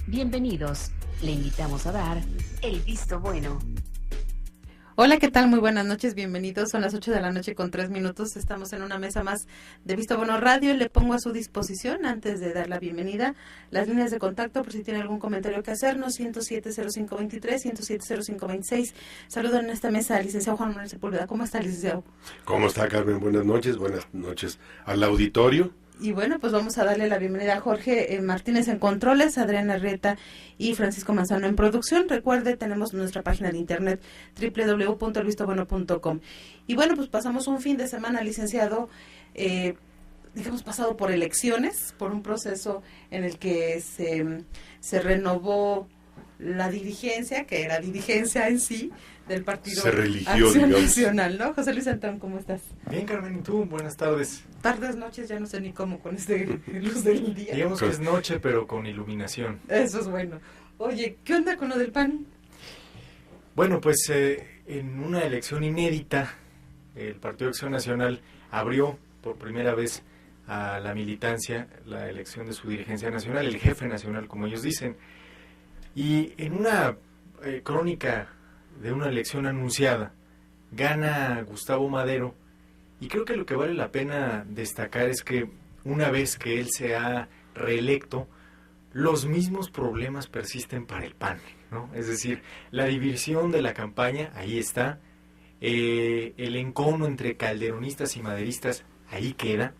Bienvenidos. Le invitamos a dar el visto bueno. Hola, ¿qué tal? Muy buenas noches, bienvenidos. Son las 8 de la noche con 3 minutos. Estamos en una mesa más de Visto Bueno Radio. Le pongo a su disposición, antes de dar la bienvenida, las líneas de contacto por si tiene algún comentario que hacernos, 107-0523, 107-0526. Saludo en esta mesa al licenciado Juan Manuel Sepúlveda. ¿Cómo está, licenciado? ¿Cómo está, Carmen? Buenas noches al auditorio. Y bueno, pues vamos a darle la bienvenida a Jorge Martínez en controles, Adriana Arrieta y Francisco Manzano en producción. Recuerde, tenemos nuestra página de internet www.elvistobueno.com. Y bueno, pues pasamos un fin de semana, licenciado, digamos, pasado por elecciones, por un proceso en el que se renovó la dirigencia, que era dirigencia en sí, del Partido Acción Nacional, ¿no? José Luis Antón, ¿cómo estás? Bien, Carmen, ¿y tú? Buenas tardes. Tardes, noches, ya no sé ni cómo con luz del día. Digamos que es noche, pero con iluminación. Eso es bueno. Oye, ¿qué onda con lo del PAN? Bueno, pues en una elección inédita, el Partido Acción Nacional abrió por primera vez a la militancia la elección de su dirigencia nacional, el jefe nacional, como ellos dicen. Y en una crónica de una elección anunciada, gana Gustavo Madero, y creo que lo que vale la pena destacar es que una vez que él se ha reelecto, los mismos problemas persisten para el PAN, ¿no? Es decir, la división de la campaña, ahí está, el encono entre calderonistas y maderistas, ahí queda,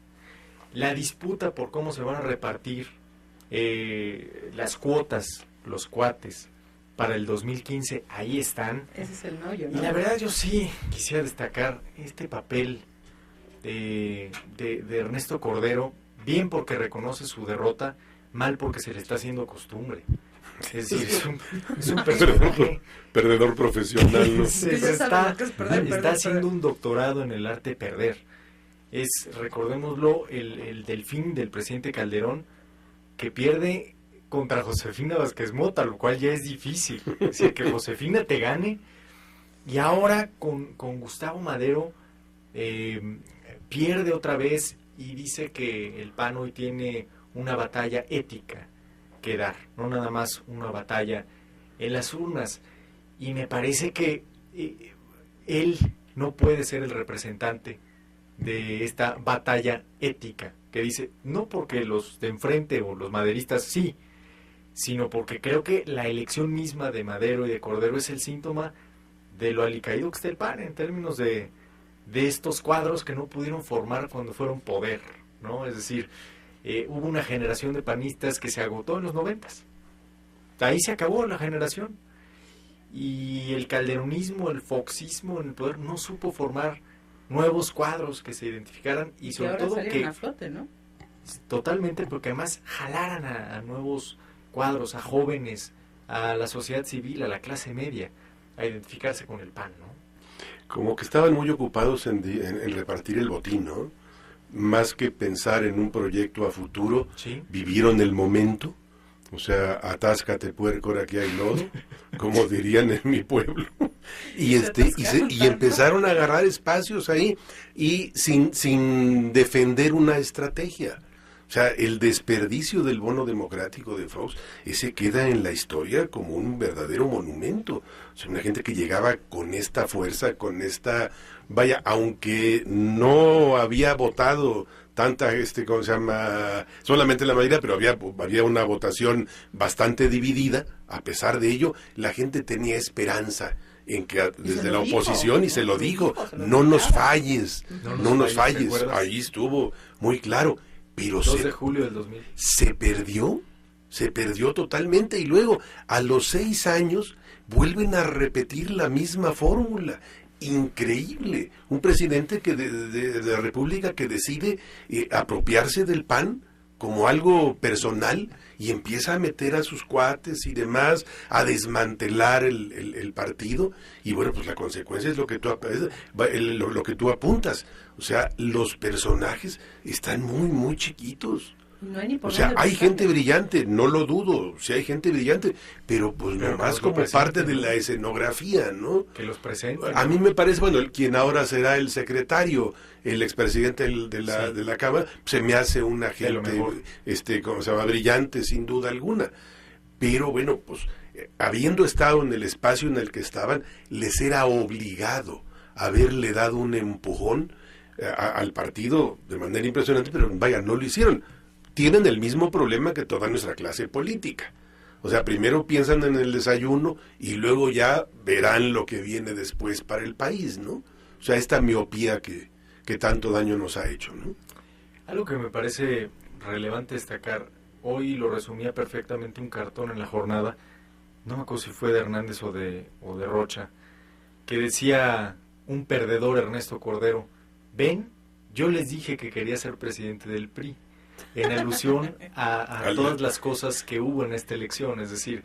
la disputa por cómo se van a repartir las cuotas, los cuates, para el 2015, ahí están. Ese es el meollo, ¿no? Y la verdad yo sí quisiera destacar este papel de Ernesto Cordero, bien porque reconoce su derrota, mal porque se le está haciendo costumbre. Es decir, es un personaje perdedor profesional, ¿no? Está haciendo un doctorado en el arte de perder. Recordémoslo, el delfín del presidente Calderón, que pierde contra Josefina Vázquez Mota, lo cual ya es difícil. Es decir, que Josefina te gane, y ahora con Gustavo Madero pierde otra vez, y dice que el PAN hoy tiene una batalla ética que dar, no nada más una batalla en las urnas. Y me parece que él no puede ser el representante de esta batalla ética, que dice, no porque los de enfrente o los maderistas sí, sino porque creo que la elección misma de Madero y de Cordero es el síntoma de lo alicaído que está el PAN en términos de estos cuadros que no pudieron formar cuando fueron poder, ¿no? Es decir, hubo una generación de panistas que se agotó en los 90s. Ahí se acabó la generación. Y el calderonismo, el foxismo en el poder no supo formar nuevos cuadros que se identificaran y sobre todo que a flote, ¿no? Totalmente, porque además jalaran a nuevos cuadros, a jóvenes, a la sociedad civil, a la clase media, a identificarse con el PAN, ¿no? Como que estaban muy ocupados en repartir el botín, ¿no? Más que pensar en un proyecto a futuro, ¿sí? Vivieron el momento, o sea, atáscate puerco, ahora que hay lodo, como dirían en mi pueblo, y empezaron a agarrar espacios ahí, y sin defender una estrategia. O sea, el desperdicio del bono democrático de Fox, ese queda en la historia como un verdadero monumento. O sea, una gente que llegaba con esta fuerza, con esta... Vaya, aunque no había votado tanta, ¿cómo se llama? Solamente la mayoría, pero había una votación bastante dividida. A pesar de ello, la gente tenía esperanza en que desde la oposición, y se lo dijo, no nos falles, no nos falles. Ahí estuvo muy claro. Pero 2 de julio del 2000. Se perdió totalmente, y luego a los 6 años vuelven a repetir la misma fórmula. Increíble, un presidente de la República que decide apropiarse del PAN como algo personal y empieza a meter a sus cuates y demás, a desmantelar el partido, y bueno, pues la consecuencia es lo que tú apuntas. O sea, los personajes están muy, muy chiquitos. No hay ni por o sea, dónde hay buscarle. gente brillante, no lo dudo, sí hay gente brillante, pero pues nomás como parte de la escenografía, ¿no? Que los presenten. A mí me parece, bueno, quien ahora será el secretario, el expresidente de la Cámara, se me hace una gente, ¿cómo se llama? Brillante, sin duda alguna. pero bueno, pues habiendo estado en el espacio en el que estaban, les era obligado haberle dado un empujón al partido de manera impresionante, pero vaya, no lo hicieron. Tienen el mismo problema que toda nuestra clase política. O sea, primero piensan en el desayuno y luego ya verán lo que viene después para el país, ¿no? O sea, esta miopía que tanto daño nos ha hecho, ¿no? Algo que me parece relevante destacar, hoy lo resumía perfectamente un cartón en La Jornada, no me acuerdo si fue de Hernández o de Rocha, que decía un perdedor, Ernesto Cordero: ven, yo les dije que quería ser presidente del PRI, en alusión a todas las cosas que hubo en esta elección, es decir,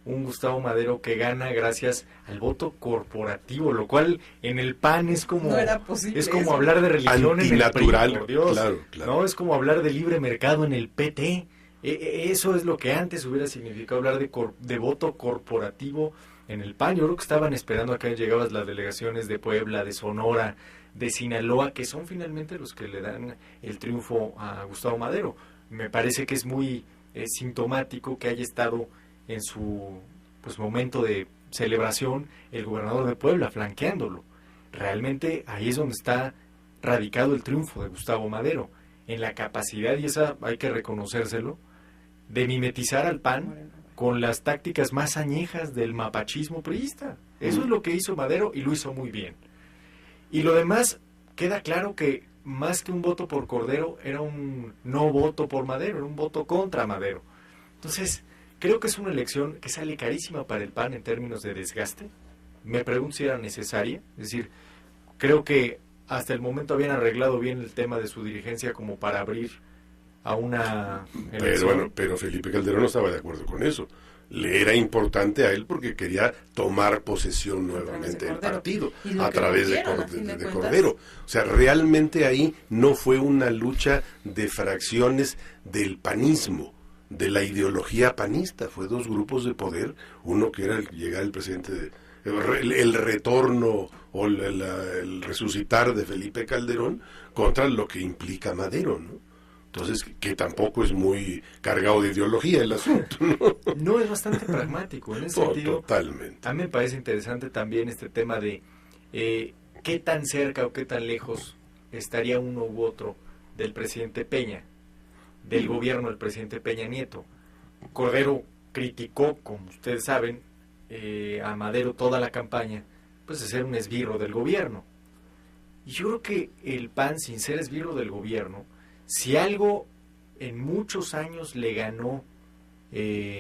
un Gustavo Madero que gana gracias al voto corporativo, lo cual en el PAN es como, no era posible, es como eso. Hablar de religión Antinatural, en el PRI, por Dios. Claro. No, es como hablar de libre mercado en el PT. Eso es lo que antes hubiera significado hablar de voto corporativo en el PAN. Yo creo que estaban esperando a que llegaban las delegaciones de Puebla, de Sonora, de Sinaloa, que son finalmente los que le dan el triunfo a Gustavo Madero. Me parece que es muy sintomático que haya estado en su momento de celebración el gobernador de Puebla flanqueándolo. Realmente ahí es donde está radicado el triunfo de Gustavo Madero, en la capacidad, y esa hay que reconocérselo, de mimetizar al PAN con las tácticas más añejas del mapachismo priista. Eso es lo que hizo Madero y lo hizo muy bien. Y lo demás, queda claro que más que un voto por Cordero, era un no voto por Madero, era un voto contra Madero. Entonces, creo que es una elección que sale carísima para el PAN en términos de desgaste. Me pregunto si era necesaria. Es decir, creo que hasta el momento habían arreglado bien el tema de su dirigencia como para abrir a una elección. Pero Felipe Calderón no estaba de acuerdo con eso. Le era importante a él porque quería tomar posesión nuevamente del partido a través de Cordero. O sea, realmente ahí no fue una lucha de fracciones del panismo, de la ideología panista. Fue dos grupos de poder, uno que era el llegar el presidente, el retorno o el resucitar de Felipe Calderón contra lo que implica Madero, ¿no? Entonces, que tampoco es muy cargado de ideología el asunto, ¿no? No, es bastante pragmático. En ese sentido, totalmente. A mí me parece interesante también este tema de qué tan cerca o qué tan lejos estaría uno u otro del presidente Peña, del gobierno del presidente Peña Nieto. Cordero criticó, como ustedes saben, a Madero toda la campaña, pues de ser un esbirro del gobierno. Y yo creo que el PAN, sin ser esbirro del gobierno, si algo en muchos años le ganó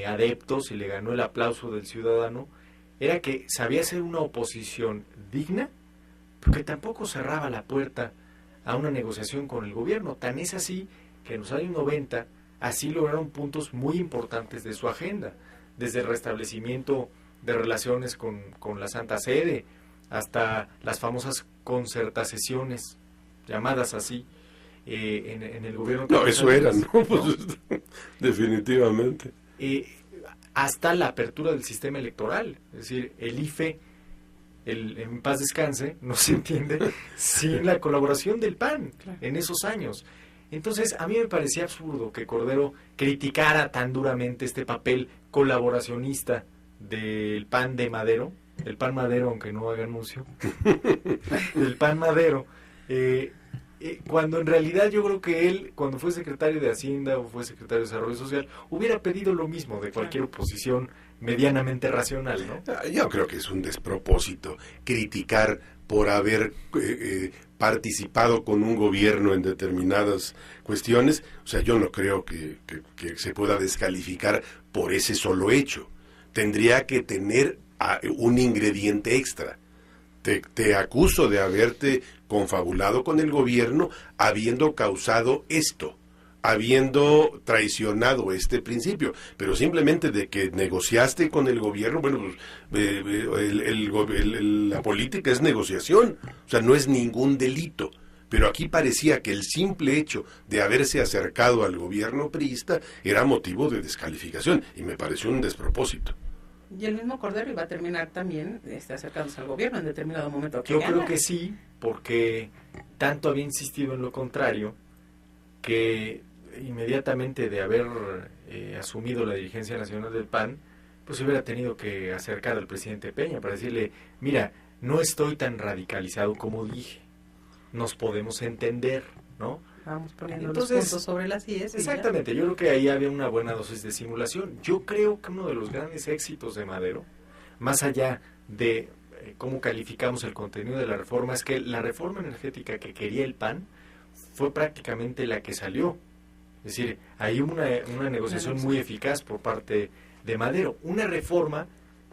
adeptos y le ganó el aplauso del ciudadano, era que sabía ser una oposición digna, porque tampoco cerraba la puerta a una negociación con el gobierno. Tan es así que en los años 90 así lograron puntos muy importantes de su agenda, desde el restablecimiento de relaciones con la Santa Sede, hasta las famosas concertaciones, llamadas así, en el gobierno. No, eso era, ¿no? Pues, definitivamente. Hasta la apertura del sistema electoral, es decir, el IFE, en paz descanse, no se entiende, sin la colaboración del PAN en esos años. Entonces, a mí me parecía absurdo que Cordero criticara tan duramente este papel colaboracionista del PAN de Madero, el PAN Madero, aunque no haga anuncio, el PAN Madero, cuando en realidad yo creo que él, cuando fue secretario de Hacienda o fue secretario de Desarrollo Social, hubiera pedido lo mismo de cualquier oposición medianamente racional, ¿no? Yo creo que es un despropósito criticar por haber participado con un gobierno en determinadas cuestiones. O sea, yo no creo que se pueda descalificar por ese solo hecho. Tendría que tener un ingrediente extra. Te acuso de haberte confabulado con el gobierno habiendo causado esto, habiendo traicionado este principio, pero simplemente de que negociaste con el gobierno, bueno, pues, la política es negociación, o sea, no es ningún delito. Pero aquí parecía que el simple hecho de haberse acercado al gobierno priista era motivo de descalificación, y me pareció un despropósito. Y el mismo Cordero iba a terminar también acercándose al gobierno en determinado momento. Yo creo que sí, porque tanto había insistido en lo contrario, que inmediatamente de haber asumido la dirigencia nacional del PAN, pues se hubiera tenido que acercar al presidente Peña para decirle, mira, no estoy tan radicalizado como dije, nos podemos entender, ¿no? Vamos poniendo Entonces, los puntos sobre las IES. Exactamente, yo creo que ahí había una buena dosis de simulación. Yo creo que uno de los grandes éxitos de Madero, más allá de cómo calificamos el contenido de la reforma, es que la reforma energética que quería el PAN fue prácticamente la que salió. Es decir, hay una negociación muy eficaz por parte de Madero. Una reforma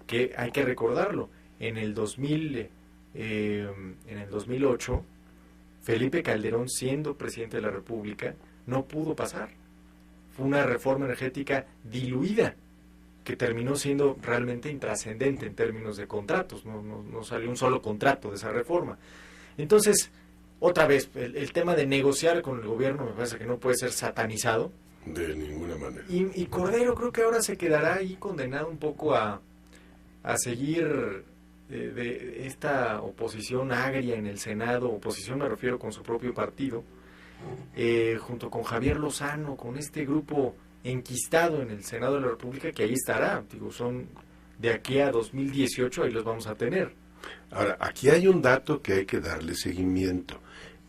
que, hay que recordarlo, en el 2008, Felipe Calderón, siendo presidente de la República, no pudo pasar. Fue una reforma energética diluida, que terminó siendo realmente intrascendente en términos de contratos. No salió un solo contrato de esa reforma. Entonces, otra vez, el tema de negociar con el gobierno me parece que no puede ser satanizado. De ninguna manera. Y Cordero creo que ahora se quedará ahí condenado un poco a seguir de esta oposición agria en el Senado, oposición me refiero con su propio partido, junto con Javier Lozano, con este grupo enquistado en el Senado de la República, que ahí estará, digo, son de aquí a 2018, ahí los vamos a tener. Ahora, aquí hay un dato que hay que darle seguimiento,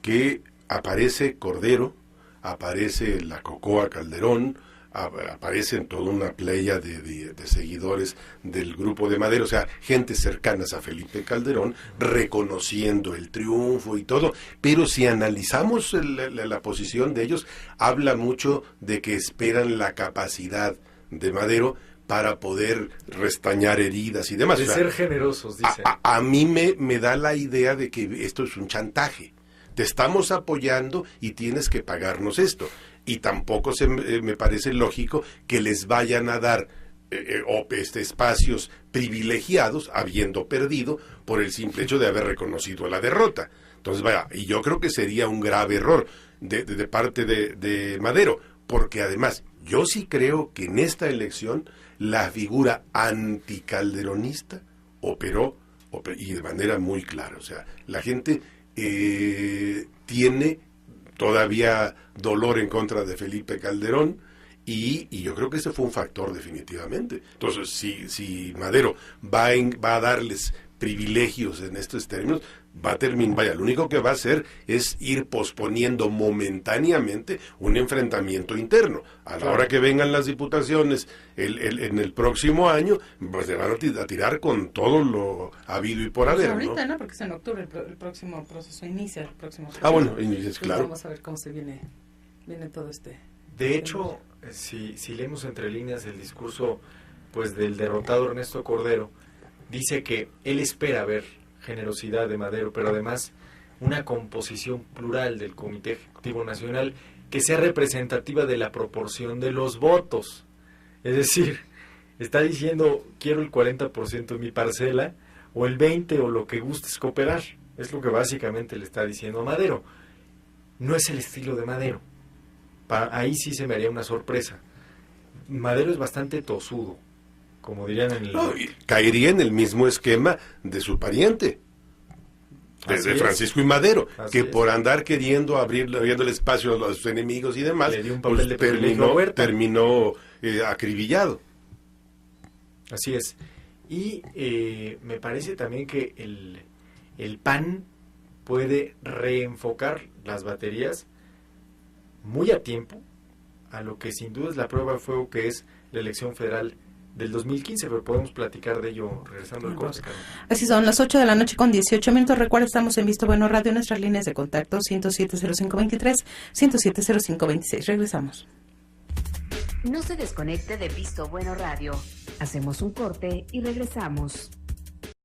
que aparece Cordero, aparece la Cocoa Calderón, aparecen toda una playa de seguidores del grupo de Madero, o sea, gente cercanas a Felipe Calderón, reconociendo el triunfo y todo, pero si analizamos la posición de ellos, habla mucho de que esperan la capacidad de Madero para poder restañar heridas y demás. De ser generosos, dicen. A mí me da la idea de que esto es un chantaje. Te estamos apoyando y tienes que pagarnos esto. Y tampoco me parece lógico que les vayan a dar espacios privilegiados, habiendo perdido, por el simple hecho de haber reconocido la derrota. Entonces, y yo creo que sería un grave error de parte de Madero, porque además, yo sí creo que en esta elección la figura anticalderonista operó y de manera muy clara. O sea, la gente tiene todavía dolor en contra de Felipe Calderón y yo creo que ese fue un factor definitivamente. Entonces, si Madero va a darles privilegios en estos términos, lo único que va a hacer es ir posponiendo momentáneamente un enfrentamiento interno. A la hora que vengan las diputaciones en el próximo año, pues se van a tirar con todo lo habido y por haber. Ahorita, ¿no? Porque es en octubre el próximo proceso, inicia el próximo proceso. Bueno, inicia, claro. Vamos a ver cómo se viene todo este. De hecho, si leemos entre líneas el discurso pues del derrotado Ernesto Cordero, dice que él espera ver generosidad de Madero, pero además una composición plural del Comité Ejecutivo Nacional que sea representativa de la proporción de los votos. Es decir, está diciendo, quiero el 40% de mi parcela, o el 20%, o lo que gustes cooperar. Es lo que básicamente le está diciendo a Madero. No es el estilo de Madero. Ahí sí se me haría una sorpresa. Madero es bastante tosudo, como dirían en el... No, caería en el mismo esquema de su pariente, de Francisco y Madero, que por andar queriendo abriendo el espacio a los enemigos y demás, le dio un papel de privilegio a Huerta. Terminó acribillado. Así es. Y me parece también que el PAN puede reenfocar las baterías muy a tiempo a lo que sin duda es la prueba de fuego que es la elección federal del 2015, pero podemos platicar de ello regresando al corte. Así son las 8 de la noche con 18 minutos. Recuerda, estamos en Visto Bueno Radio, nuestras líneas de contacto 107-0523, 107-0526. Regresamos. No se desconecte de Visto Bueno Radio. Hacemos un corte y regresamos.